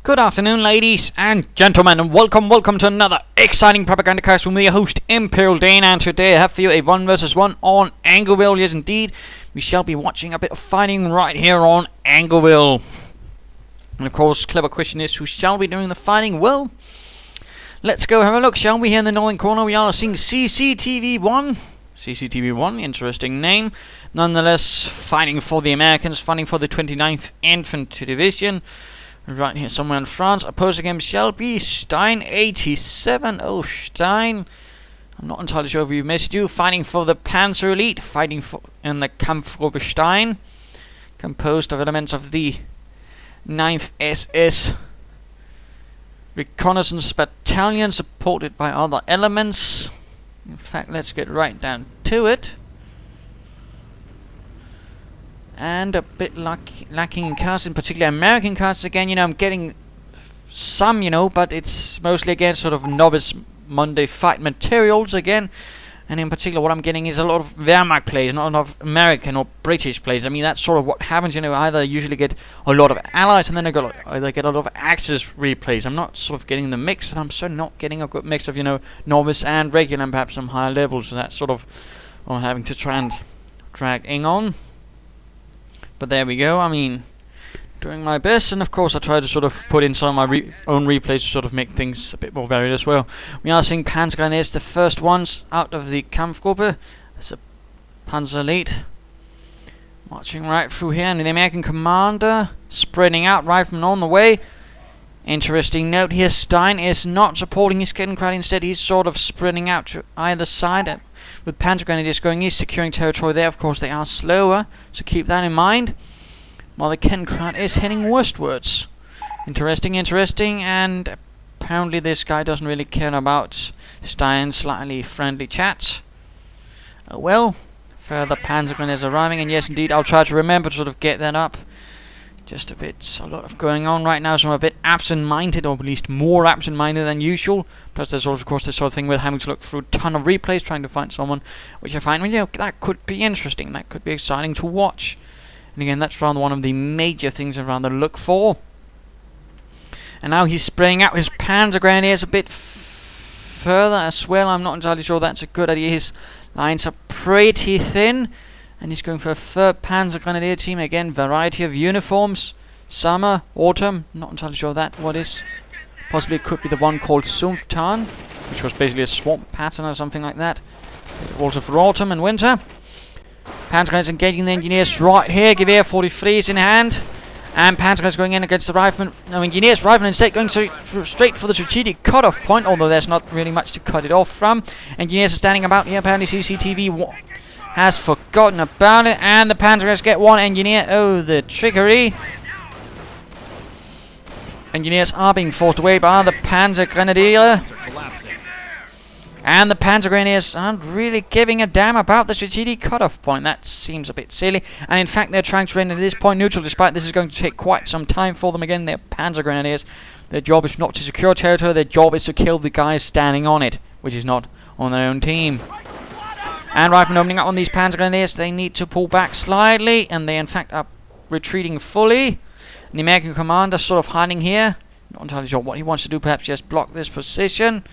Good afternoon, ladies and gentlemen, and welcome to another exciting Propagandacast with me, your host, Imperial Dane, and today I have for you a 1 vs 1 on Angoville. Yes, indeed, we shall be watching a bit of fighting right here on Angoville. And of course, clever question is, who shall be doing the fighting? Well, let's go have a look, shall we? Here in the northern corner, we are seeing CCTV1. CCTV1, interesting name. Nonetheless, fighting for the Americans, fighting for the 29th Infantry Division. Right here, somewhere in France. Opposing him shall be Stein87. Oh, Stein. I'm not entirely sure if we missed you. Fighting for the Panzer Elite. Fighting for in the Kampfgruppe Stein. Composed of elements of the 9th SS Reconnaissance Battalion, supported by other elements. In fact, let's get right down to it. And a bit lacking in cards, in particular American cards. Again, I'm getting some, but it's mostly again sort of novice Monday fight materials again. And in particular, what I'm getting is a lot of Wehrmacht plays, not a lot of American or British plays. I mean, that's sort of what happens. Either usually get a lot of allies, and then either get a lot of Axis replays. I'm not sort of getting the mix, and I'm certainly not getting a good mix of novice and regular, and perhaps some higher levels. So that's sort of what I'm having to try and dragging on. But there we go. I mean, doing my best, and of course I try to sort of put in some of my own replays to sort of make things a bit more varied as well. We are seeing Panzergrenadiers, the first ones out of the Kampfgruppe. That's a Panzer Elite. Marching right through here, and the American commander spreading out, riflemen on the way. Interesting note here, Stein is not supporting his Kettenkrad, instead he's sort of spreading out to either side. With Panzergrenadiers going east, securing territory there. Of course, they are slower, so keep that in mind. While the Kettenkrad is heading westwards. Interesting, and apparently this guy doesn't really care about Stein's slightly friendly chats. Well, further Panzergrenadiers arriving, and yes, indeed, I'll try to remember to sort of get that up. Just a lot of going on right now, so I'm a bit absent-minded, or at least more absent-minded than usual. Plus there's also, of course, this sort of thing with having to look through a ton of replays, trying to find someone which I find, that could be interesting, that could be exciting to watch. And again, that's rather one of the major things I'd rather look for. And now he's spreading out his Panzergrenadiers a bit further as well. I'm not entirely sure that's a good idea. His lines are pretty thin. And he's going for a third Panzergrenadier team. Again, variety of uniforms. Summer, autumn, not entirely sure what is. Possibly it could be the one called Sumpftarn, which was basically a swamp pattern or something like that. Also for autumn and winter. Panzergrenadiers engaging the engineers right here. Gewehr 43s in hand. And Panzergrenadiers going in against the riflemen. No, engineers, riflemen instead going straight for the strategic cutoff point, although there's not really much to cut it off from. Engineers are standing about here. Apparently CCTV1 has forgotten about it, and the Panzergrenadiers get one engineer. Oh, the trickery. Engineers are being forced away by the Panzergrenadier. And the Panzergrenadiers aren't really giving a damn about the strategic cutoff point. That seems a bit silly. And in fact, they're trying to render this point neutral, despite this is going to take quite some time for them. Again, they're Panzergrenadiers. Their job is not to secure territory, their job is to kill the guys standing on it, which is not on their own team. And riflemen opening up on these Panzergrenadiers, they need to pull back slightly, and they in fact are retreating fully. And the American commander sort of hiding here. Not entirely sure what he wants to do, perhaps just block this position.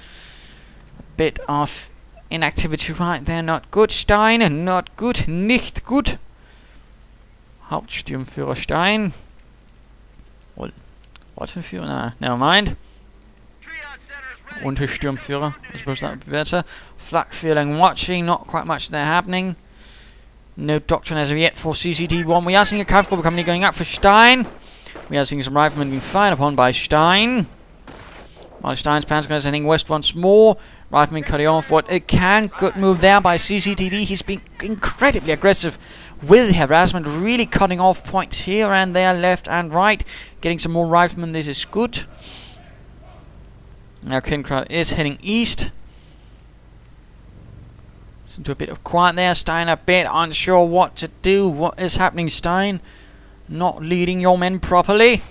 A bit of inactivity right there, not good. Stein, not good, nicht gut. Hauptsturmführer Stein. Well, what's the Führer? Nah, never mind. Untersturmführer, I suppose that would be better. Flak feeling watching, not quite much there happening. No doctrine as of yet for CCT1. We are seeing a Kampfgruppe company going up for Stein. We are seeing some riflemen being fired upon by Stein. While Stein's Panzergrenadiers heading west once more. Riflemen cutting off what it can. Good move there by CCTV. He's been incredibly aggressive with harassment, really cutting off points here and there, left and right. Getting some more riflemen, this is good. Now Kettenkrad is heading east. Listen to a bit of quiet there. Stein a bit unsure what to do. What is happening, Stein? Not leading your men properly.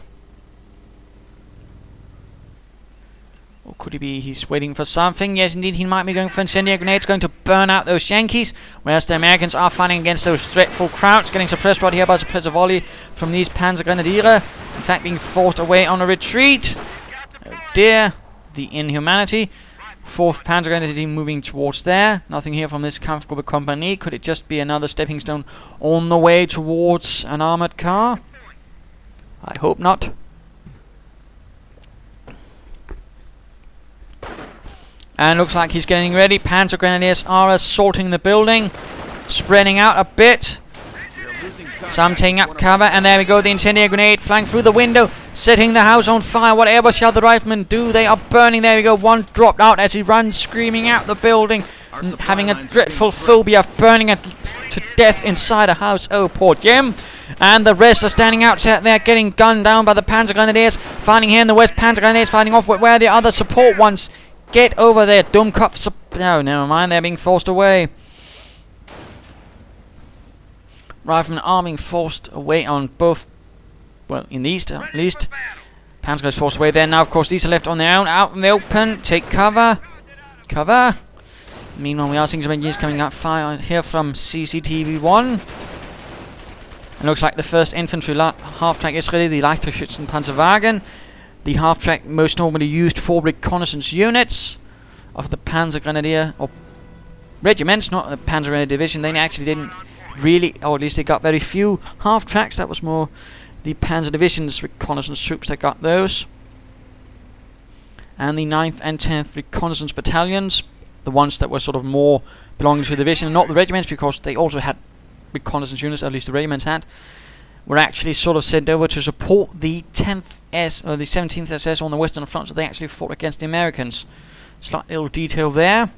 Could he be? He's waiting for something. Yes, indeed, he might be going for incendiary grenades, going to burn out those Yankees. Whereas the Americans are fighting against those dreadful crowds, getting suppressed right here by suppressor volley from these Panzergrenadiers. In fact, being forced away on a retreat. Oh dear, the inhumanity. 4th Panzergrenadier moving towards there. Nothing here from this kampfgruppe company. Could it just be another stepping stone on the way towards an armored car? I hope not. And looks like he's getting ready. Panzergrenadiers are assaulting the building, spreading out a bit. Some taking up cover, and there we go. The incendiary grenade flying through the window, setting the house on fire. Whatever shall the riflemen do? They are burning. There we go. One dropped out as he runs, screaming out the building, having a dreadful phobia of burning to death inside a house. Oh, poor Jim. And the rest are standing outside there, getting gunned down by the Panzergrenadiers. Fighting here in the west, Panzergrenadiers fighting off where the other support ones. Get over there, Dummkopf. No, never mind. They're being forced away. Riflemen are being forced away on both. Well, in the east at least. Panzer is forced away there. Now, of course, these are left on their own, out in the open. Take cover. Cover. Meanwhile, we are seeing some engines coming up fire here from CCTV1. It looks like the first infantry half-track is ready, the Leichtgeschützen Panzerwagen. The half-track most normally used for reconnaissance units of the Panzergrenadier, or regiments, not the Panzergrenadier division. They actually didn't really, or at least they got very few half-tracks. That was more the Panzer division's reconnaissance troops that got those. And the 9th and 10th reconnaissance battalions, the ones that were sort of more belonging to the division, and not the regiments, because they also had reconnaissance units, at least the regiments had, were actually sort of sent over to support the 10th S or the 17th SS on the Western Front, so they actually fought against the Americans. Slight little detail there.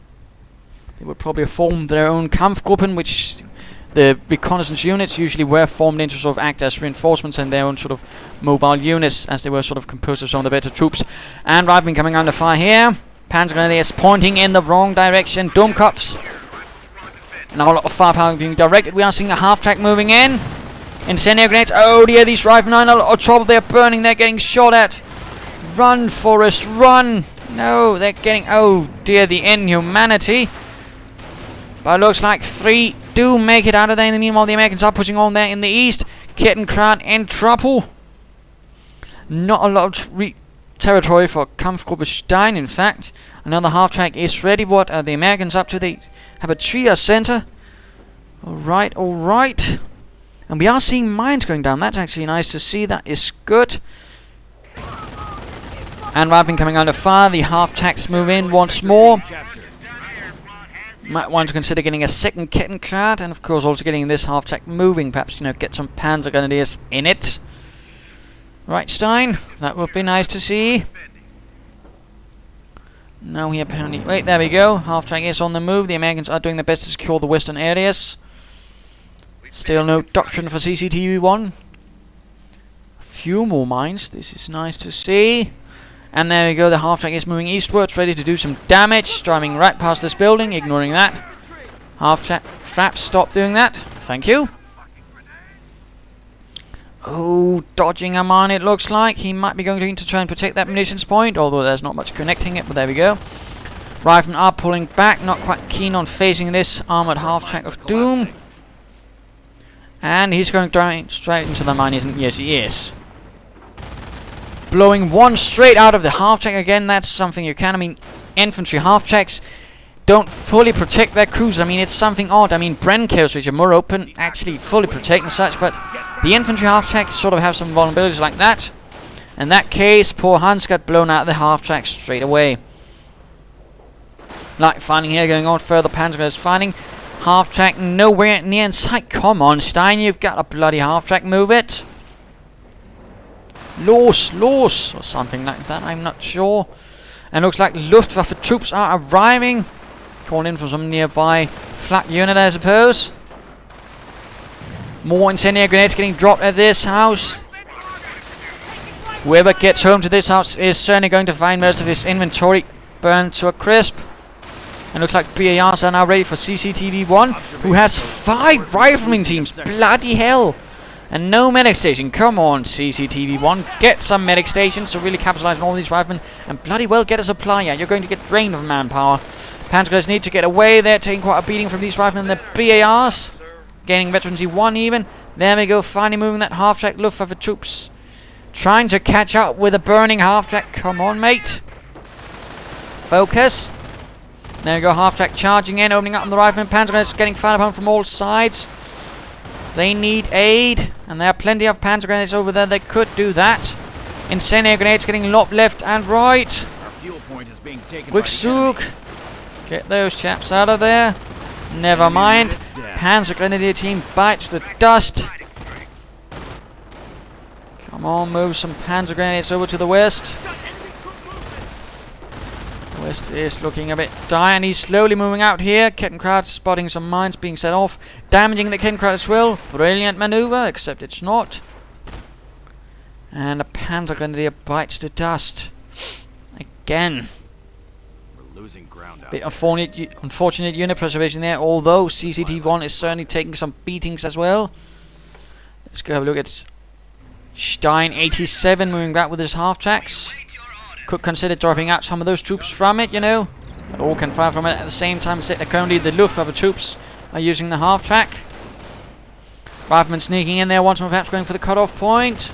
They would probably have formed their own Kampfgruppen, which the reconnaissance units usually were formed into sort of act as reinforcements and their own sort of mobile units, as they were sort of composed of some of the better troops. And riflemen coming under fire here. Panzergrenadiers pointing in the wrong direction. Dummkopfs. Now a lot of firepower being directed. We are seeing a half-track moving in. Incendiary grenades. Oh dear, these riflemen are in a lot of trouble. They're burning. They're getting shot at. Run, Forrest, run. No, they're getting... Oh dear, the inhumanity. But it looks like 3 do make it out of there. In the meanwhile, the Americans are pushing on there in the east. Kettenkrad in trouble. Not a lot of territory for Kampfgruppe Stein, in fact. Another half-track is ready. What are the Americans up to? They have a triage center. Alright, alright. And we are seeing mines going down. That's actually nice to see. That is good. And riflemen coming under fire. The half-tracks move in once more. Might want to consider getting a second Kettenkrad, and of course also getting this half-track moving. Perhaps, you know, get some Panzergrenadiers in it. Right, Stein? That would be nice to see. Now we apparently... Wait, there we go. Half-track is on the move. The Americans are doing their best to secure the western areas. Still no doctrine for CCTV1. A few more mines. This is nice to see. And there we go. The half-track is moving eastwards, ready to do some damage. Driving right past this building, ignoring that. Half-track fraps, stop doing that. Thank you. Oh, dodging a mine it looks like. He might be going to try and protect that munitions point, although there's not much connecting it, but there we go. Riflemen are pulling back, not quite keen on facing this armoured half-track of doom. And he's going straight into the mine, isn't he? Yes, he is. Blowing one straight out of the half-track again. That's something you can. I mean, infantry half-tracks don't fully protect their crews. I mean, it's something odd. I mean, Brennkos, which are more open, actually fully protect and such, but the infantry half-tracks sort of have some vulnerabilities like that. In that case, poor Hans got blown out of the half-track straight away. Like fighting here going on further. Panzergrenadiers fighting. Half-track nowhere near in sight. Come on, Stein, you've got a bloody half-track. Move it. Los, or something like that, I'm not sure. And looks like luftwaffe troops are arriving. Called in from some nearby flak unit, I suppose. More incendiary grenades getting dropped at this house. Whoever gets home to this house is certainly going to find most of his inventory burned to a crisp. And looks like BARs are now ready for CCTV1, who has 5 rifleman teams. Bloody hell. And no medic station. Come on, CCTV1. Get some medic stations to really capitalize on all these riflemen. And bloody well get a supplier. You're going to get drained of manpower. Panzergrenadiers need to get away. They're taking quite a beating from these riflemen and their BARs. Gaining veterancy 1 even. There we go. Finally moving that half-track luftwaffe troops. Trying to catch up with a burning half-track. Come on, mate. Focus. There we go. Half-track charging in. Opening up on the riflemen. Panzergrenadiers getting fired upon from all sides. They need aid. And there are plenty of Panzergrenadiers over there that could do that. Incendiary grenades getting lobbed left and right. Our fuel point is being taken Wixook. Get those chaps out of there. Never mind. Panzer Grenadier team bites the dust. Come on, move some Panzer Grenadiers over to the west. West is looking a bit dire, and he's slowly moving out here. Kettenkrad spotting some mines being set off, damaging the Kettenkrad as well. Brilliant maneuver, except it's not. And a Panzer Grenadier bites the dust again. losing ground out. Bit unfortunate unit preservation there, although CCTV1 is certainly taking some beatings as well. Let's go have a look at Stein87 moving back with his half-tracks. Could consider dropping out some of those troops from it, you know. All can fire from it at the same time. Currently the luftwaffe troops are using the half-track. Rifleman sneaking in there once more, perhaps going for the cut-off point.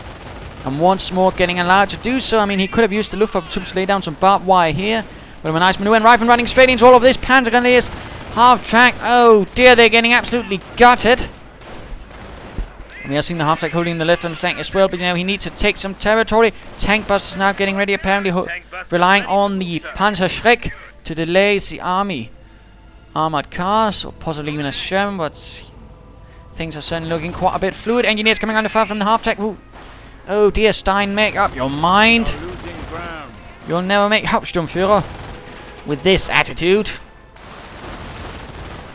And once more getting allowed to do so. I mean, he could have used the luftwaffe troops to lay down some barbed wire here. Would have been a nice maneuver. And Rifleman running straight into all of this. Panzergrenadiers, half-track. Oh dear, they're getting absolutely gutted. We are seeing the half-track holding the left-hand flank as well, but you know, he needs to take some territory. Tank bus is now getting ready, apparently relying on the Panzerschreck to delay the army. Armored cars, or possibly even a Sherman, but things are certainly looking quite a bit fluid. Engineers coming under fire from the half-track. Oh dear, Stein, make up your mind. You'll never make Hauptsturmführer with this attitude.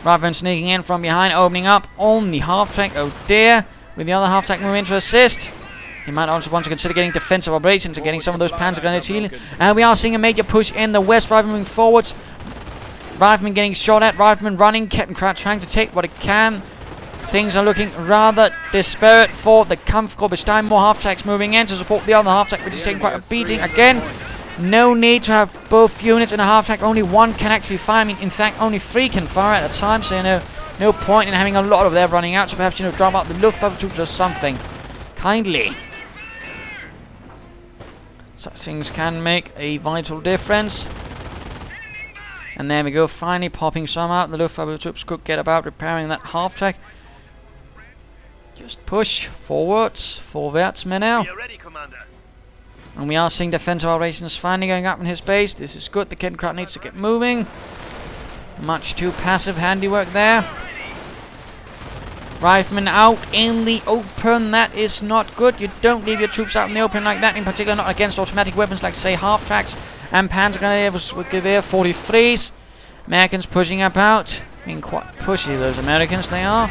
Rifleman sneaking in from behind, opening up on the half-track. Oh dear. With the other half-track moving to assist. He might also want to consider getting defensive operations and getting some of those Panzergrenadiers healing. And we are seeing a major push in the west. Rifleman moving forwards. Rifleman getting shot at. Rifleman running. Kettenkrad trying to take what it can. Things are looking rather disparate for the kampfgruppe Stein. More half-tracks moving in to support the other half-track, which is taking quite a beating. Again, no need to have both units in a half-track. Only one can actually fire. I mean, in fact, only 3 can fire at a time. So, you know, no point in having a lot of them running out, so perhaps, you know, drop out the luftwaffe troops or something. Kindly. Such things can make a vital difference. And there we go, finally popping some out. The luftwaffe troops could get about repairing that half-track. Just push forwards, vorwärts, men now. And we are seeing defensive operations finally going up in his base. This is good. The Kettenkrad needs to get moving. Much too passive handiwork there. Riflemen out in the open. That is not good. You don't leave your troops out in the open like that. In particular, not against automatic weapons like, say, half-tracks and Panzergrenadiers with Gewehr 43s. Americans pushing about. Being quite pushy, those Americans, they are.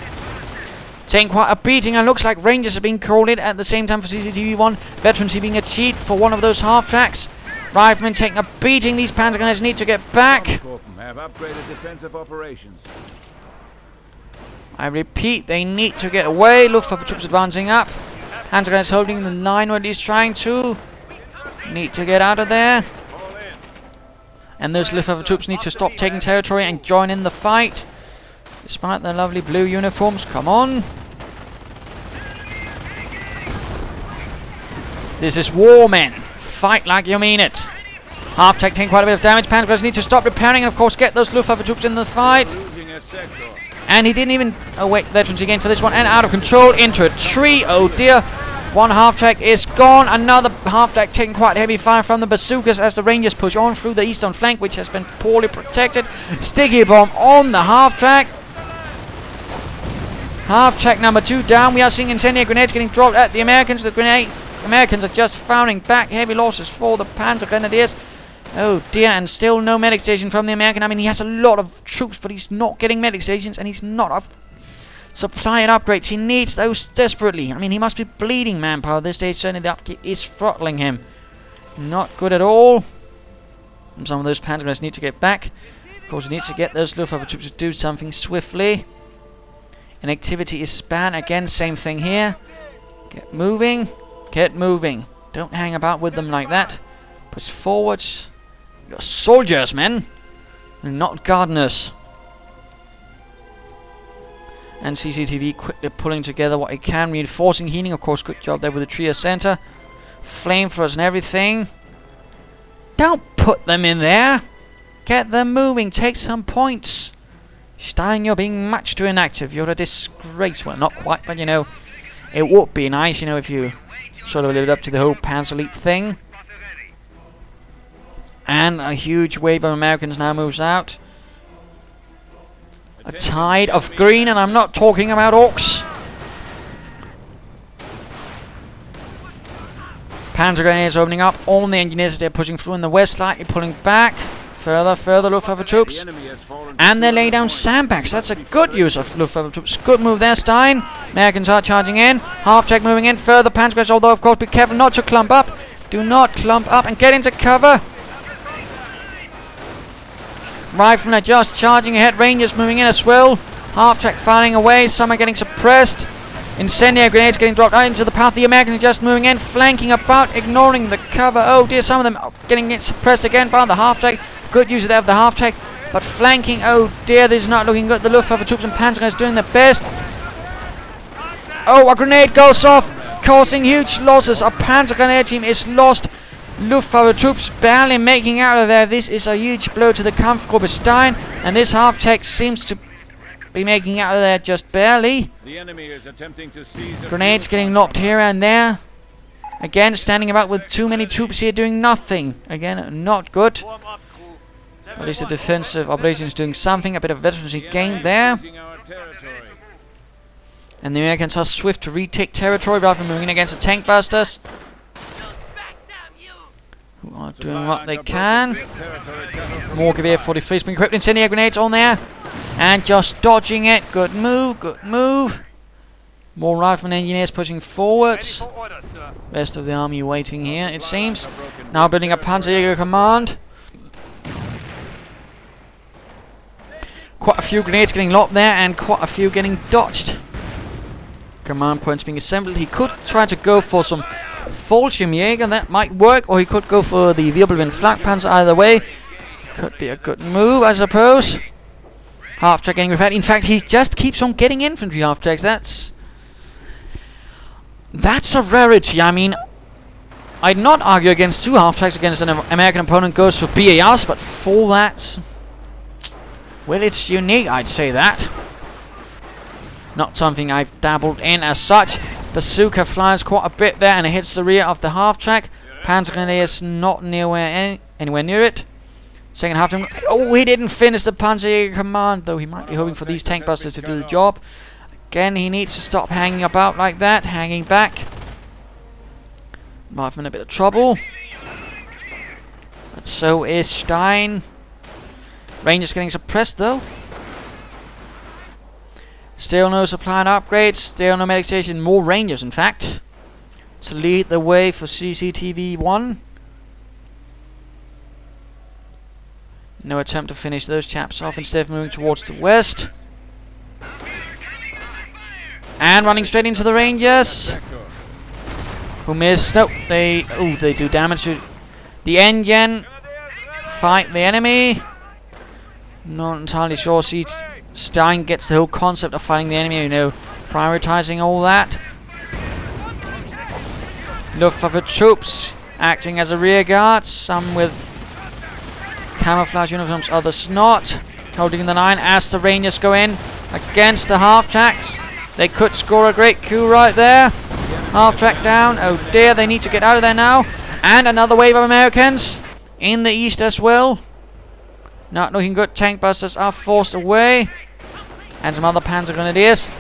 Taking quite a beating, and looks like Rangers are being called in at the same time for CCTV1. Veterancy being achieved for one of those half-tracks. Riflemen taking a beating. These Panzergrenadiers need to get back. Have upgraded defensive operations. I repeat, they need to get away. Luftwaffe troops advancing up. Panzergrenadiers holding the line, or at least trying to. Need to get out of there. And those Luftwaffe troops need to stop taking territory and join in the fight. Despite their lovely blue uniforms. Come on. This is war, men. Fight like you mean it. Half-track taking quite a bit of damage. Panzergrenadiers need to stop repairing and, of course, get those Luftwaffe troops in the fight. And he didn't even... Oh, wait. Veterans again for this one. And out of control into a tree. Oh, dear. One half-track is gone. Another half-track taking quite heavy fire from the bazookas as the Rangers push on through the eastern flank, which has been poorly protected. Sticky bomb on the half-track. Half-track number 2 down. We are seeing incendiary grenades getting dropped at the Americans. The Americans are just firing back. Heavy losses for the Panzergrenadiers. Oh dear, and still no medic station from the American. I mean, he has a lot of troops, but he's not getting medic stations, and he's not supplying upgrades. He needs those desperately. I mean, he must be bleeding manpower at this stage. Certainly the upkeep is throttling him. Not good at all. And some of those Panzergrenadiers need to get back. Of course, he needs to get those Luftwaffe troops to do something swiftly. And activity is banned. Again, same thing here. Get moving. Get moving. Don't hang about with them like that. Push forwards. You're soldiers, men. You're not gardeners. And CCTV quickly pulling together what it can. Reinforcing healing. Of course, good job there with the Trier Center. Flamethrowers and everything. Don't put them in there. Get them moving. Take some points. Stein, you're being much too inactive. You're a disgrace. Well, not quite, but you know, it would be nice, you know, if you sort of lived up to the whole Panzer Elite thing. And a huge wave of Americans now moves out. A tide of green, and I'm not talking about orcs. Panzergrenadiers opening up. All the engineers, they're pushing through in the west, slightly pulling back. Further luftwaffe troops. And they lay down sandbags. That's a good use of luftwaffe troops. Good move there, Stein. Americans are charging in. Half-track moving in. Further Panzergrenadiers, although of course be careful not to clump up. Do not clump up and get into cover. Riflemen are just charging ahead. Rangers moving in as well. Half-track firing away. Some are getting suppressed. Incendiary grenades getting dropped out into the path. The Americans are just moving in, flanking about, ignoring the cover. Oh dear, some of them are getting suppressed again by the half-track. Good use of the half-track. But flanking, oh dear, this is not looking good. The Luftwaffe troops and Panzergrenadiers doing their best. Oh, a grenade goes off, causing huge losses. Our Panzergrenadier team is lost. Luftwaffe troops barely making out of there. This is a huge blow to the kampfgruppe Stein, and this half-track seems to be making out of there just barely. The enemy is attempting to seize Grenades getting lobbed here and there. Again, standing about with too many troops here doing nothing. Again, not good. At least the defensive operations doing something. A bit of veterancy gained there. And the Americans are swift to retake territory rather than moving in against the tank busters, who are doing what they can. More Gewehr 43's been equipped. Incendiary grenades on there. And just dodging it. Good move, good move. More riflemen engineers pushing forwards. Rest of the army waiting here, it seems. Now building a Panzerjäger command. Quite a few grenades getting lobbed there, and quite a few getting dodged. Command points being assembled. He could try to go for some Fallschirmjäger, that might work, or he could go for the Wirbelwind Flakpanzer. Either way, could be a good move, I suppose. Half-track getting repaired. In fact, he just keeps on getting infantry half-tracks. That's a rarity. I mean, I'd not argue against two half-tracks against an American opponent goes for BARs, but for that, well, it's unique, I'd say that. Not something I've dabbled in as such. Bazooka flies quite a bit there, and it hits the rear of the half-track. Panzergrenadiers not anywhere near it. Second half time. Oh, he didn't finish the Panzerjäger command, though he might be hoping for these tank busters to do the job. Again, he needs to stop hanging about like that, hanging back. Might have been a bit of trouble. But so is Stein. Rangers getting suppressed, though. Still no supply and upgrades. Still no medic station. More Rangers, in fact, to lead the way for CCTV1. No attempt to finish those chaps off, instead of moving towards the west. And running straight into the Rangers, who miss. Nope, they do damage to the engine. Fight the enemy. Not entirely sure. See, Stein gets the whole concept of fighting the enemy, you know, prioritizing all that. Luftwaffe troops acting as a rear guard, some with camouflage uniforms, others not. Holding the line as the Rangers go in against the half-tracks. They could score a great coup right there. Half-track down. Oh dear, they need to get out of there now. And another wave of Americans in the east as well. Not looking good. Tank busters are forced away. And some other Panzergrenadiers.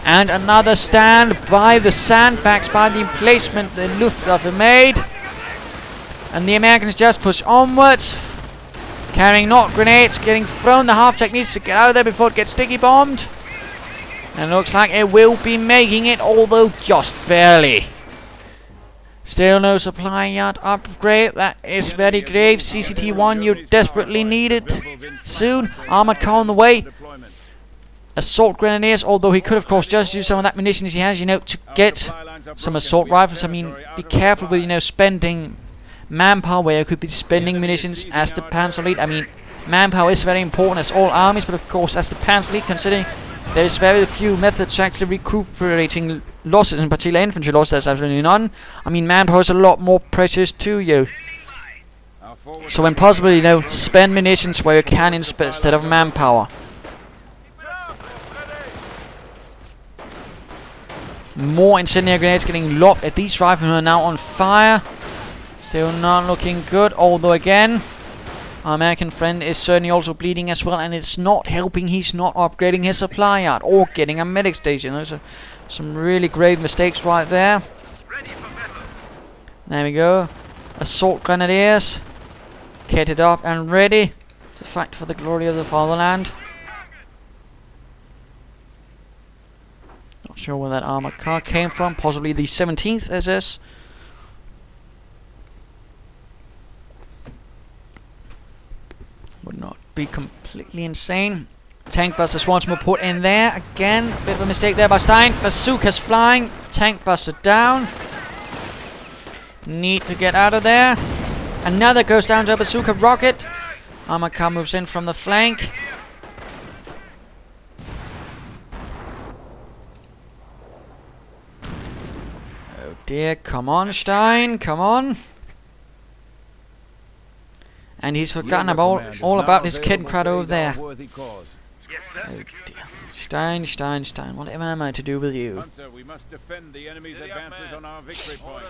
And another stand by the sandbags, by the emplacement the Luftwaffe made. And the Americans just push onwards. Carrying not grenades, getting thrown. The half-track needs to get out of there before it gets sticky bombed. And it looks like it will be making it, although just barely. Still no supply yard upgrade. That is very grave. CCT1, you desperately need it soon. Armored car on the way. assault grenadiers, although he could of course just use some of that munitions he has, you know, to get some assault rifles. I mean, be careful with, you know, spending manpower where you could be spending munitions as the Panzer Elite. I mean, manpower is very important as all armies, but of course as the Panzer Elite, considering there is very few methods to actually recuperating losses, in particular infantry losses, there's absolutely none. I mean, manpower is a lot more precious to you. So when possible, you know, spend munitions where you can instead of manpower. More incendiary grenades getting lobbed at these riflemen who are now on fire. Still not looking good, although again, our American friend is certainly also bleeding as well, and it's not helping. He's not upgrading his supply yard or getting a medic station. Those are some really grave mistakes right there. There we go. Assault grenadiers kitted up and ready to fight for the glory of the fatherland. Not sure where that armored car came from. Possibly the 17th SS. Would not be completely insane. Tank busters once more put in there. Again, a bit of a mistake there by Stein. Bazookas flying. Tank buster down. Need to get out of there. Another goes down to a bazooka rocket. Armored car moves in from the flank. Oh dear, come on Stein, come on. And he's forgotten about all about his kid crowd over there. Oh dear. Stein, what am I to do with you? Panzer, we must defend the enemy's advances on our victory point.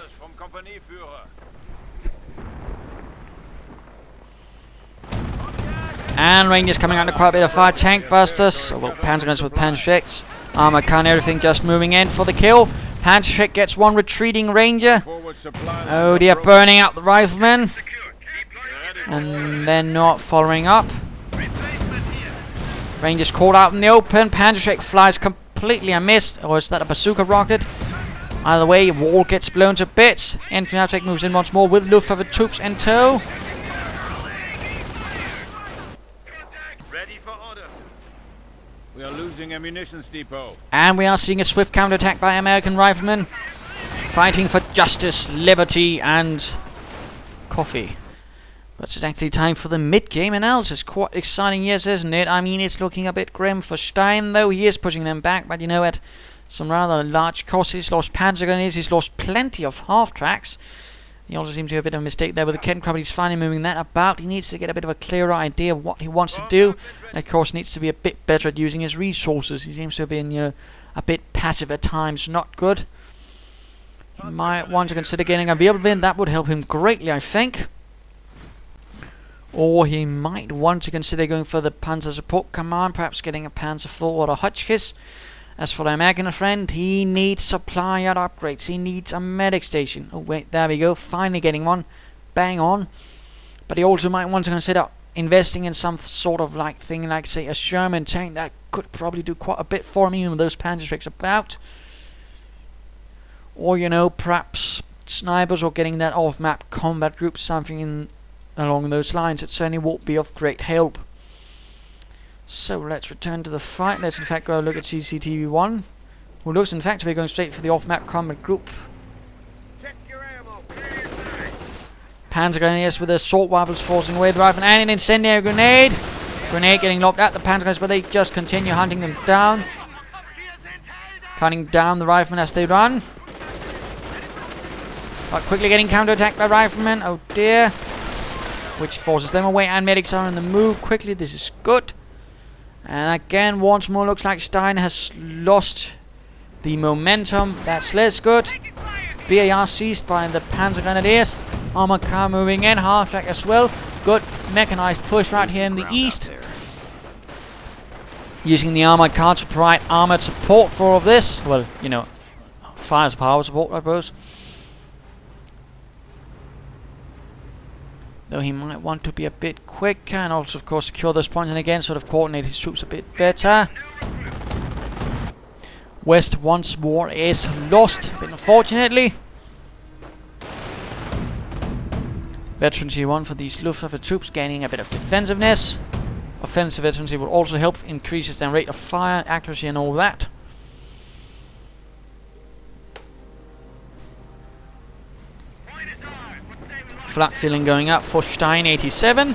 And Rangers coming out to quite a bit of fire. Tank busters, well, Panzergrenadiers with Panzergrenadiers. Armor car and everything just moving in for the kill. Panzergrenadier gets one retreating Ranger. Oh dear, burning out the riflemen. And they're not following up. Rangers caught out in the open. Panzergrenadier flies completely amiss. Or is that a bazooka rocket? Either way, wall gets blown to bits. Infantry moves in once more with luftwaffe troops in tow. We are losing a munitions depot. And we are seeing a swift counterattack by American riflemen. Fighting for justice, liberty, and coffee. But it's actually time for the mid-game analysis. Quite exciting, yes, isn't it? I mean, it's looking a bit grim for Stein, though. He is pushing them back, but you know, at some rather large cost. He's lost Panzergrenadiers, he's lost plenty of half-tracks. He also seems to have a bit of a mistake there with the Ken Crab, but he's finally moving that about. He needs to get a bit of a clearer idea of what he wants to do. And of course, needs to be a bit better at using his resources. He seems to have been, you know, a bit passive at times. Not good. He might want to consider getting a Wirbelwind. That would help him greatly, I think. Or he might want to consider going for the Panzer Support Command, perhaps getting a Panzer IV or a Hotchkiss. As for the American friend, he needs supply yard upgrades. He needs a medic station. Oh wait, there we go. Finally getting one. Bang on. But he also might want to consider investing in some sort of like thing, like say a Sherman tank. That could probably do quite a bit for him, even with those Panzergrenadiers about. Or, you know, perhaps snipers or getting that off-map combat group, something along those lines. It certainly won't be of great help. So let's return to the fight. Let's in fact go look at CCTV1, who looks in fact to be going straight for the off-map combat group. Panzergrenadiers with their assault rifles forcing away the rifle, and an incendiary grenade. Grenade getting locked at the Panzergrenadiers, but they just continue hunting them down. Cutting down the riflemen as they run. But quickly getting counterattacked by riflemen. Oh dear. Which forces them away, and medics are on the move quickly. This is good. And again, once more, looks like Stein has lost the momentum. That's less good. BAR seized by the Panzergrenadiers. Armored car moving in. Half track as well. Good mechanized push right here in the east. Using the armored car to provide armored support for all of this. Well, you know, fire power support, I suppose. Though he might want to be a bit quicker and also, of course, secure those points and again sort of coordinate his troops a bit better. West once more is lost, but unfortunately. Veteran G1 for these Luftwaffe troops gaining a bit of defensiveness. Offensive infantry will also help increases their rate of fire, accuracy and all that. Flak filling going up for Stein87.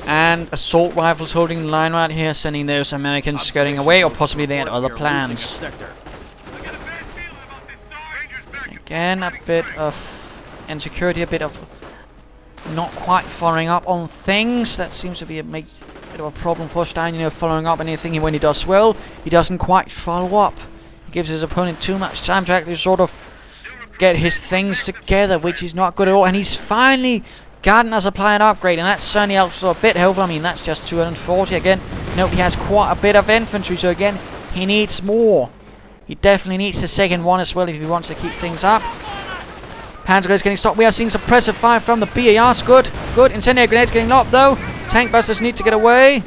And assault rifles holding the line right here, sending those Americans scurrying away, or possibly they had other plans. Again, a bit of insecurity, a bit of not quite following up on things. That seems to be a bit of a problem for Stein, you know, following up anything when he does well. He doesn't quite follow up. He gives his opponent too much time to actually sort of get his things together, which is not good at all. And he's finally gotten a supply and upgrade, and that certainly helps a bit helpful. I mean, that's just 240 again. Note he has quite a bit of infantry, so again, he needs more. He definitely needs the second one as well if he wants to keep things up. Panzergrenadiers getting stopped. We are seeing suppressive fire from the BARs. Good, good. Incendiary grenades getting locked though. Tank busters need to get away.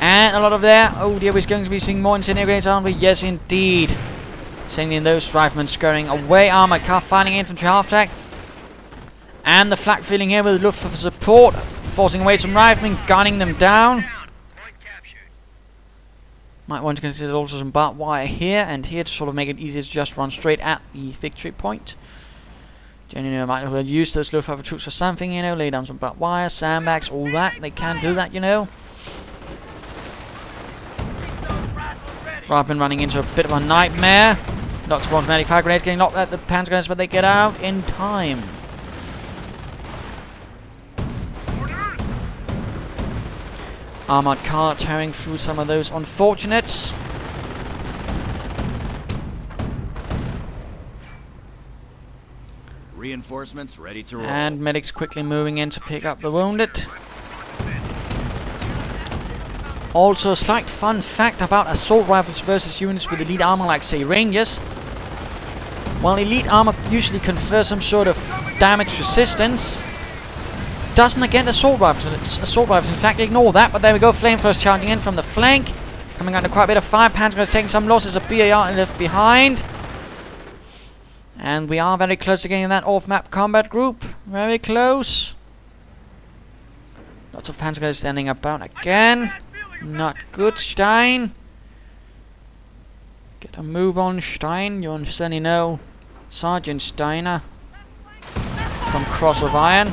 And a lot of there. Oh dear, we're going to be seeing more incendiary grenades, aren't we? Yes, indeed. Sending those riflemen scurrying away. Armored car fighting infantry half-track. And the flak filling here with luftwaffe support. Forcing away some riflemen, gunning them down. Might want to consider also some barbed wire here and here to sort of make it easier to just run straight at the victory point. Generally, I might as well use those luftwaffe troops for something, you know, lay down some barbed wire, sandbags, all that. They can do that, you know. Riflemen running into a bit of a nightmare. Lots of automatic fire grenades getting knocked at the Panzergrenadiers, but they get out in time. Armored car tearing through some of those unfortunates. Reinforcements ready to roll. And medics quickly moving in to pick up the wounded. Also, a slight fun fact about assault rifles versus units with elite armor, like say Rangers. While elite armor usually confers some sort of damage resistance, doesn't against assault rifles. Assault rifles, in fact, ignore that. But there we go, flamethrowers charging in from the flank, coming under quite a bit of fire. Panzergrenadiers taking some losses of BAR left behind, and we are very close to getting that off-map combat group. Very close. Lots of Panzergrenadiers standing about again. Not good, Stein. Get a move on, Stein. You certainly know Sergeant Steiner from Cross of Iron.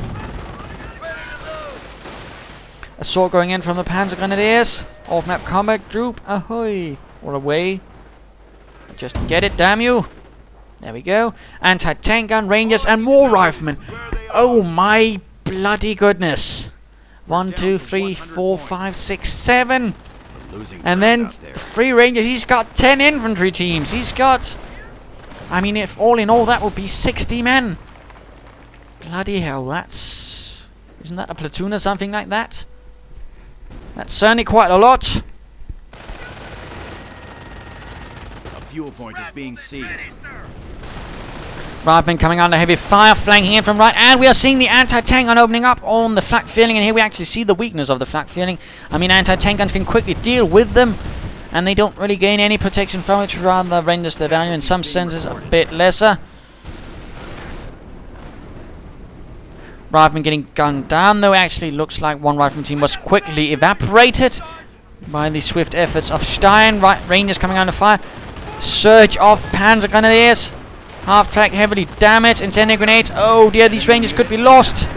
Assault going in from the Panzergrenadiers. Off-map combat group. Ahoy! Or away. Just get it, damn you. There we go. Anti-tank gun, Rangers, and more riflemen. Oh my bloody goodness. 1, 2, 3, 4, 5, 6, 7. And then 3 Rangers. He's got 10 infantry teams. He's got... I mean, if all in all, that would be 60 men. Bloody hell, that's... Isn't that a platoon or something like that? That's certainly quite a lot. A fuel point is being seized. Riflemen coming under heavy fire, flanking in from right, and we are seeing the anti-tank gun opening up on the flak filling, and here we actually see the weakness of the flak filling. I mean, anti-tank guns can quickly deal with them, and they don't really gain any protection from it, rather renders their value in some senses a bit lesser. Rifleman getting gunned down, though. Actually looks like one rifleman team was quickly evaporated by the swift efforts of Stein. Rangers coming under fire. Surge of Panzergrenadiers. Half-track heavily damaged. Incendiary grenades. Oh dear, these Rangers could be lost.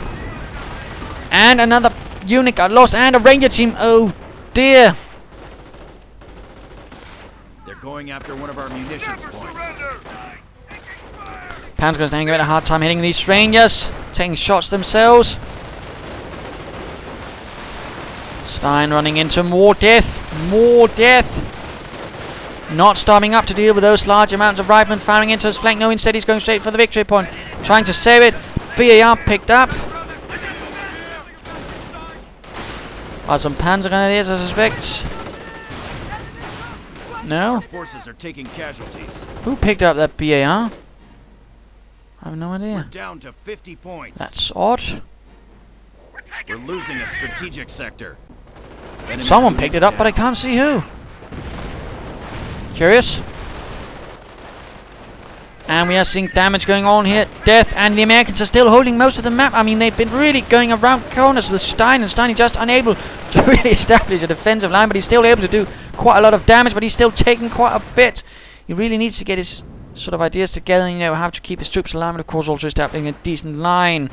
And another unit got lost. And a Ranger team. Oh dear. They're going after one of our munitions points. Panzergrenadiers having a hard time hitting these Rangers. Taking shots themselves. Stein running into more death. More death. Not stopping up to deal with those large amounts of riflemen firing into his flank. No, instead he's going straight for the victory point. Trying to save it. BAR picked up. Are some Panzergrenadiers, I suspect. No? Our forces are taking casualties. Who picked up that BAR? I have no idea. We're down to 50 points. That's odd. We're losing a strategic sector. Someone picked it up, but I can't see who. Curious. And we are seeing damage going on here. Death, and the Americans are still holding most of the map. I mean, they've been really going around corners with Stein, and Stein is just unable to really establish a defensive line, but he's still able to do quite a lot of damage, but he's still taking quite a bit. He really needs to get his sort of ideas together, and, you know, how to keep his troops alive, and of course also establishing a decent line.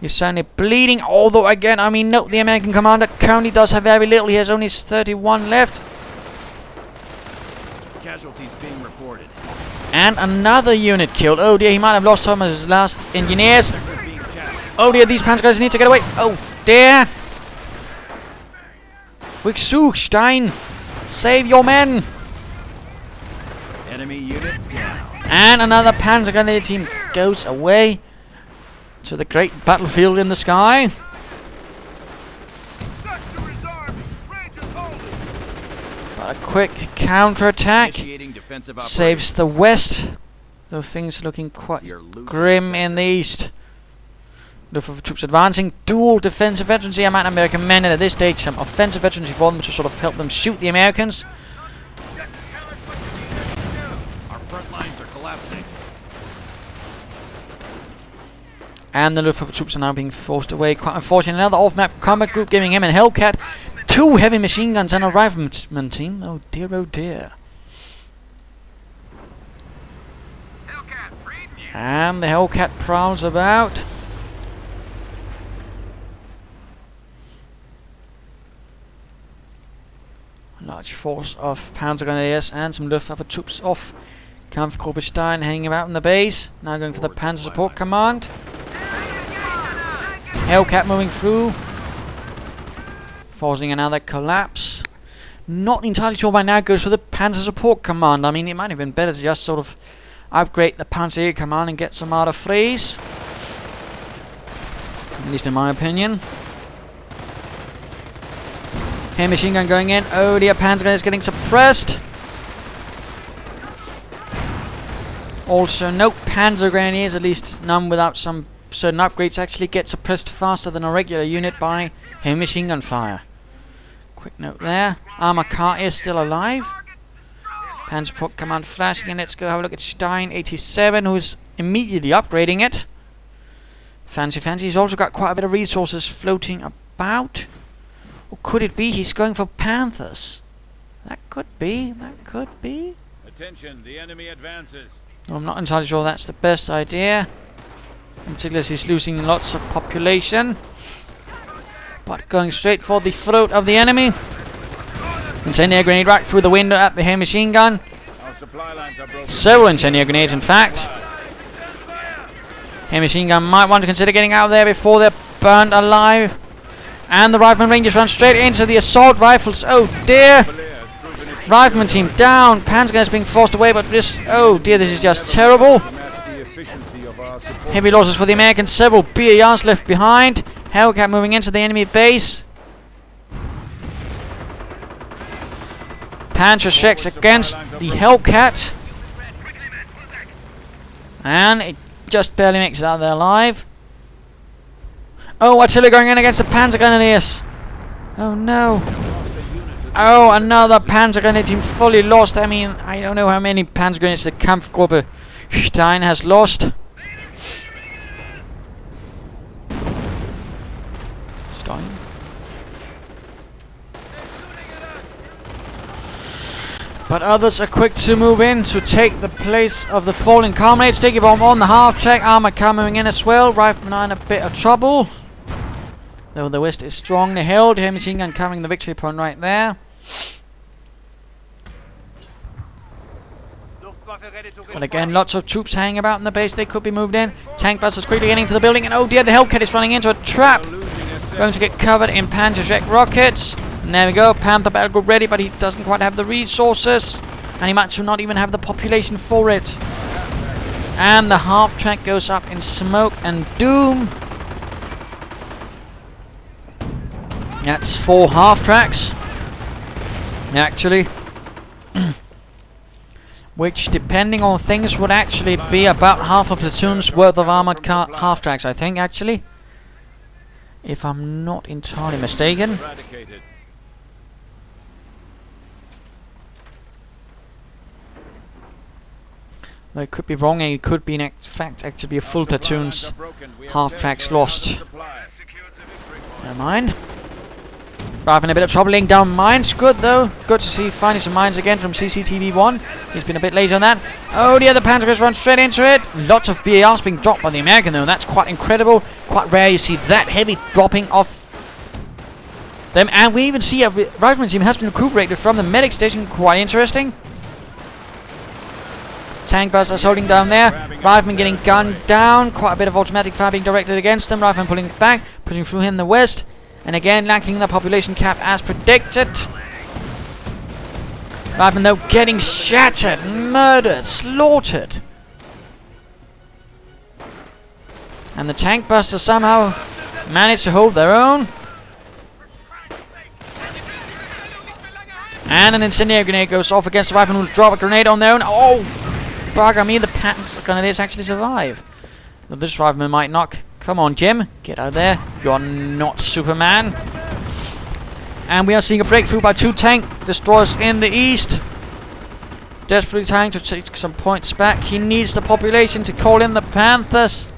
He's certainly bleeding, although again, I mean, note the American commander currently does have very little. He has only 31 left. Casualties being reported. And another unit killed. Oh dear, he might have lost some of his last engineers. Oh dear, these Panzergrenadiers need to get away. Oh dear. Rückzug, Stein. Save your men. Enemy unit down. And another Panzergrenadier team goes away to the great battlefield in the sky. But a quick counterattack saves the west, though things looking quite grim in the east. Luftwaffe troops advancing. Dual defensive veterans. I might recommend at this stage some offensive veterans for them to sort of help them shoot the Americans. Our front lines are collapsing. And the Luftwaffe troops are now being forced away. Quite unfortunate. Another off-map combat group giving him a Hellcat, 2 heavy machine guns, and a rifleman team. Oh dear, oh dear. And the Hellcat prowls about. A large force of Panzergrenadiers and some Luftwaffe troops off Kampfgruppe Stein hanging about in the base. Now going for the Panzer Support Command. Hellcat moving through, forcing another collapse. Not entirely sure why now goes for the Panzer Support Command. I mean, it might have been better to just sort of upgrade the Panzer Elite Command and get some out of freeze. At least in my opinion. Heavy machine gun going in. Oh dear, Panzergrenadier is getting suppressed. Also, no Panzergrenadiers, at least none without some certain upgrades, actually get suppressed faster than a regular unit by heavy machine gun fire. Quick note there. Armor car is still alive. Panzer Support Command flashing, and let's go have a look at Stein87, who's immediately upgrading it. Fancy. He's also got quite a bit of resources floating about. Or could it be he's going for Panthers? That could be. Attention, the enemy advances. I'm not entirely sure that's the best idea. In particular, he's losing lots of population. But going straight for the throat of the enemy. Incendiary grenade right through the window at the heavy machine gun. Our supply lines are broken. Several incendiary grenades, in fact. Heavy machine gun might want to consider getting out of there before they're burned alive. And the rifleman rangers run straight into the assault rifles. Oh dear! Rifleman team down. Panzer is being forced away, but this... oh dear, this is just terrible. Heavy losses for the Americans. Several BARs left behind. Hellcat moving into the enemy base. Panther checks against the Hellcat. And it just barely makes it out there alive. Oh, artillery going in against the Panzergrenadiers. Oh no. Oh, another Panzergrenadier team fully lost. I mean, I don't know how many Panzergrenadiers the Kampfgruppe Stein has lost. Stein. But others are quick to move in to take the place of the fallen comrades. Sticky bomb on the half track. Armored car moving in as well. Rifleman in a bit of trouble. Though the west is strongly held. Heavy machine gun covering the victory point right there. But again, lots of troops hanging about in the base. They could be moved in. Tank busters quickly getting into the building. And oh dear, the Hellcat is running into a trap. Going to get covered in Panzergrenadier rockets. And there we go. Panther battle group ready, but he doesn't quite have the resources. And he might not even have the population for it. And the half track goes up in smoke and doom. That's 4 half tracks, actually, which, depending on things, would actually be about half a platoon's worth of armored car half tracks, I think, actually, if I'm not entirely mistaken. Well, it could be wrong, and it could be in fact actually a full platoon's half tracks lost. Never mind. Having a bit of trouble laying down mines. Good though. Good to see finding some mines again from CCTV1. He's been a bit lazy on that. Oh, the other Panther goes run straight into it. Lots of BARs being dropped by the American though. And that's quite incredible. Quite rare you see that heavy dropping off them. And we even see a rifleman team has been recuperated from the medic station. Quite interesting. Tank busters holding down there. Rifleman getting gunned down. Quite a bit of automatic fire being directed against them. Rifleman pulling back. Pushing through in the west. And again, lacking the population cap as predicted. Riflemen though getting shattered, murdered, slaughtered. And the tank busters somehow managed to hold their own. And an incendiary grenade goes off against the riflemen who drop a grenade on their own. Oh, bugger me, the Panzergrenadiers actually survive. But this rifleman might not. Come on, Jim. Get out of there. You're not Superman. And we are seeing a breakthrough by 2 tank destroyers in the east. Desperately trying to take some points back. He needs the population to call in the Panthers.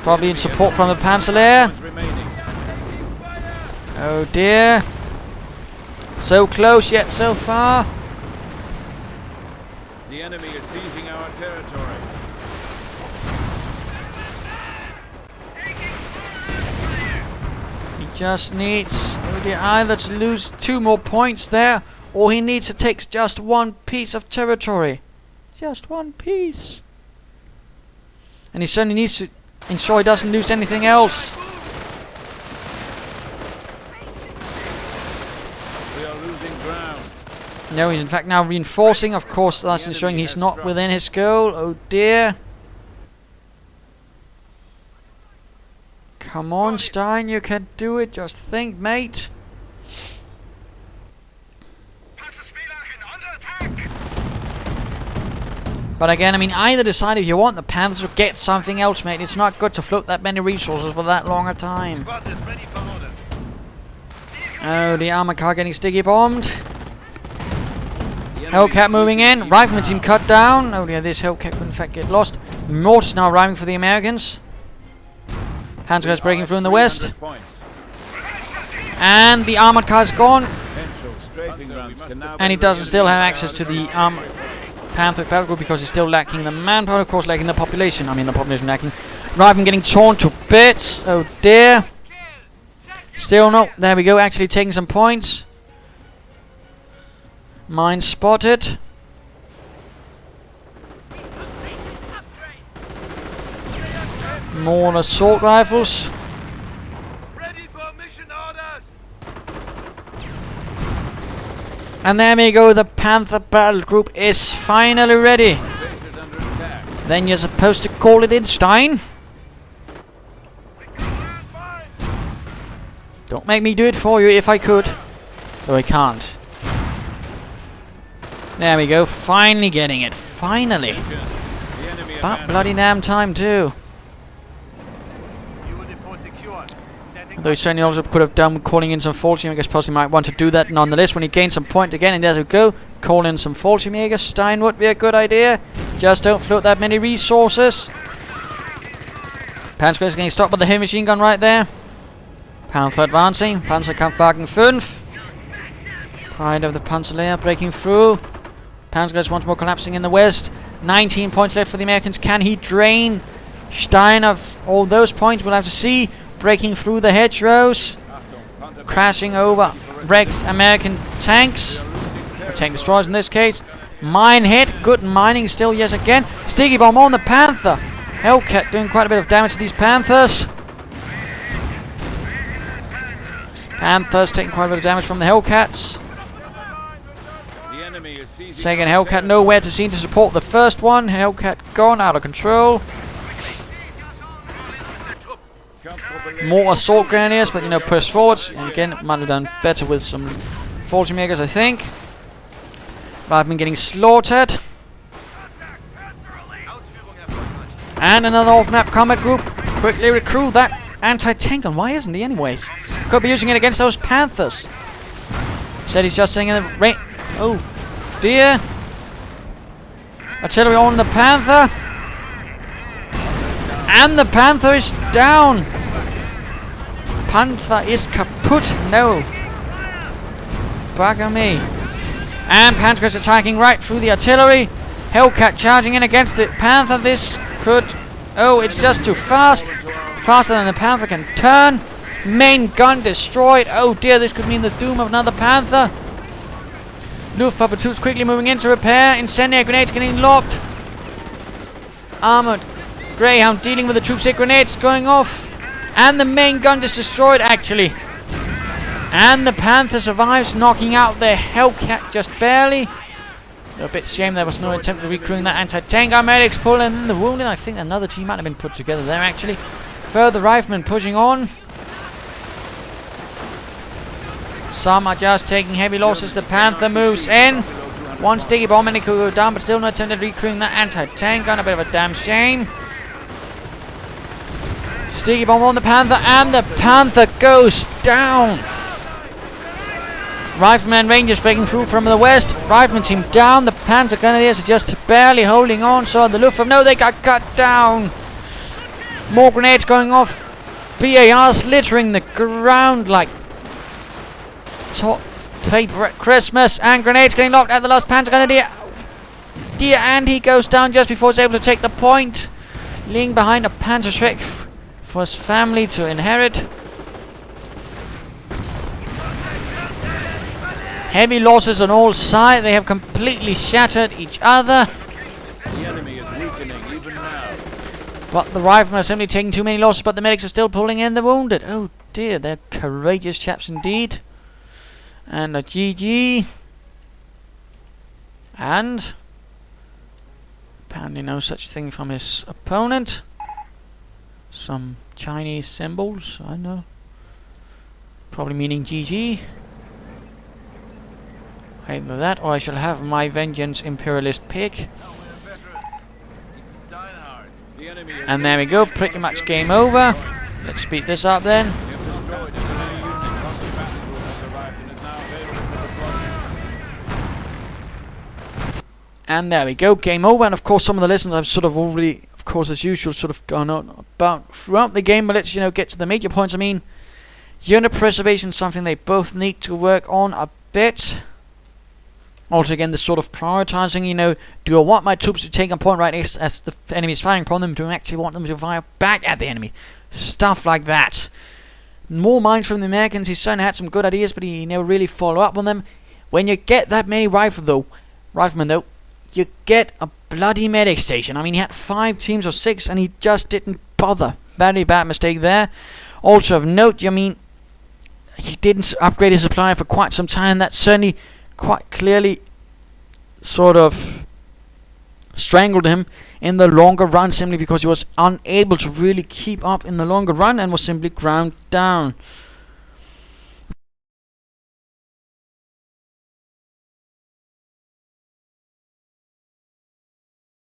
Probably in support from the Panzer. Oh dear. So close yet so far. The enemy is seizing our territory. Just needs either to lose 2 more points there, or he needs to take just 1 piece of territory. Just 1 piece. And he certainly needs to ensure he doesn't lose anything else. We are losing ground. No, he's in fact now reinforcing. Of course, that's ensuring he's not within his goal. Oh dear. Come on, Stein, you can do it. Just think, mate. But again, I mean, either decide if you want the Panthers or get something else, mate. It's not good to float that many resources for that long a time. Oh, the armor car getting sticky bombed. Hellcat moving in. Rifleman team cut down. Oh yeah, this Hellcat could in fact get lost. Mortars now arriving for the Americans. Panzer is breaking through in the west. And the armored car is gone. And he doesn't still have access to the Panther battle group because he's still lacking the manpower, of course lacking the population. I mean the population lacking. Rifleman getting torn to bits. Oh dear. Still no. There we go, actually taking some points. Mine spotted. More assault rifles. Ready for mission orders. And there we go, the Panther battle group is finally ready. Then you're supposed to call it in, Stein. Don't make me do it for you if I could. Though I can't. There we go, finally getting it. Finally. But bloody damn time too. Though he certainly also could have done calling in some Fallschirmjäger. I guess possibly might want to do that nonetheless when he gains some point again. And there we go. Call in some Fallschirmjäger. Stein would be a good idea. Just don't float that many resources. Panzer is getting stopped by the heavy machine gun right there. Panther advancing. Panzerkampfwagen 5. Pride of the Panzer breaking through. Panzer once more collapsing in the west. 19 points left for the Americans. Can he drain Stein of all those points? We'll have to see. Breaking through the hedgerows, crashing over wrecked American tanks, or tank destroyers in this case. Mine hit, good mining still yet again. Sticky bomb on the Panther. Hellcat doing quite a bit of damage to these Panthers. Panthers taking quite a bit of damage from the Hellcats. Second Hellcat nowhere to seen to support the first one. Hellcat gone out of control. More assault grenadiers, but you know, push forwards. And again, might have done better with some Fallschirmjägers, I think. I've been getting slaughtered. And another off-map combat group. Quickly recruit that anti-tank gun. Why isn't he anyways? Could be using it against those Panthers. Said he's just sitting in the rain. Oh dear. Artillery on the Panther. And the Panther is down. Panther is kaput. No. Bugger me. And Panther is attacking right through the artillery. Hellcat charging in against the Panther. This could... Oh, it's just too fast. Faster than the Panther can turn. Main gun destroyed. Oh dear, this could mean the doom of another Panther. Luftwaffe troops quickly moving in to repair. Incendiary grenades getting lobbed. Armored Greyhound dealing with the troops. Grenades going off. And the main gun is destroyed actually. And the Panther survives, knocking out their Hellcat just barely. A bit shame there was no attempt to recruit that anti-tank. Our medics pulling in the wounded. I think another team might have been put together there actually. Further riflemen pushing on. Some are just taking heavy losses. The Panther moves in. One sticky bomb and it could go down, but still no attempt at recruiting that anti-tank gun. A bit of a damn shame. Sticky bomb on the Panther, and the Panther goes down. Rifleman Rangers breaking through from the west. Rifleman team down. The Panzergrenadiers are just barely holding on. So the Luftwaffe, no, they got cut down. More grenades going off. BARs littering the ground like paper at Christmas. And grenades getting locked at the last Panzergrenadier. And he goes down just before he's able to take the point. Leaving behind a Panzerschreck for his family to inherit. Heavy losses on all sides. They have completely shattered each other. The enemy is weakening even now. But the riflemen are simply taking too many losses, but the medics are still pulling in the wounded. Oh dear, they're courageous chaps indeed. And a GG. And apparently no such thing from his opponent. Some Chinese symbols, I know. Probably meaning GG. Either that, or I shall have my vengeance imperialist pick. And there we go, pretty much game over. Let's speed this up then. And there we go, game over. And of course some of the lessons I've sort of already, of course as usual, sort of gone on about throughout the game. But let's, get to the major points. I mean, unit preservation is something they both need to work on a bit. Also, again, this sort of prioritizing, do I want my troops to take a point right next as the enemy is firing upon them? Do I actually want them to fire back at the enemy? Stuff like that. More minds from the Americans. He certainly had some good ideas, but he never really followed up on them. When you get that many riflemen though, you get a bloody medic station. I mean, he had 5 teams or 6, and he just didn't bother. Very bad mistake there. Also of note, he didn't upgrade his supplier for quite some time. That certainly quite clearly sort of strangled him in the longer run, simply because he was unable to really keep up in the longer run and was simply ground down.